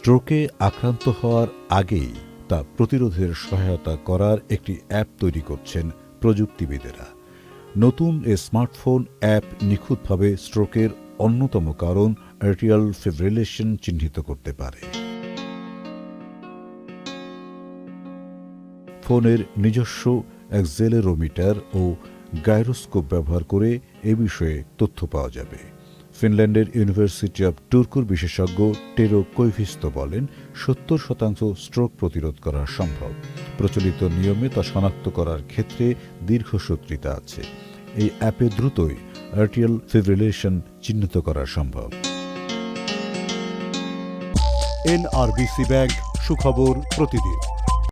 স্ট্রোকে আক্রান্ত হওয়ার আগেই তা প্রতিরোধের সহায়তা করার একটি অ্যাপ তৈরি করছেন প্রযুক্তিবিদেরা। নতুন এ স্মার্টফোন অ্যাপ নিখুঁতভাবে স্ট্রোকের অন্যতম কারণ আর্টিরিয়াল ফিব্রিলেশন চিহ্নিত করতে পারে। ফোনের নিজস্ব অ্যাক্সেলেরোমিটার ও গাইরোস্কোপ ব্যবহার করে এ বিষয়ে তথ্য পাওয়া যাবে। ফিনল্যান্ডের ইউনিভার্সিটি অব টুর্কুর বিশেষজ্ঞ টেরো কৈভিস্তো বলেন, ৭০% স্ট্রোক প্রতিরোধ করা সম্ভব। প্রচলিত নিয়মে তা শনাক্ত করার ক্ষেত্রে দীর্ঘসূত্রিতা আছে। এই অ্যাপে দ্রুতই আর্টিরিয়াল ফিব্রিলেশন চিহ্নিত করা সম্ভব। NRBC ব্যাংক, সুখবর প্রতিদিন।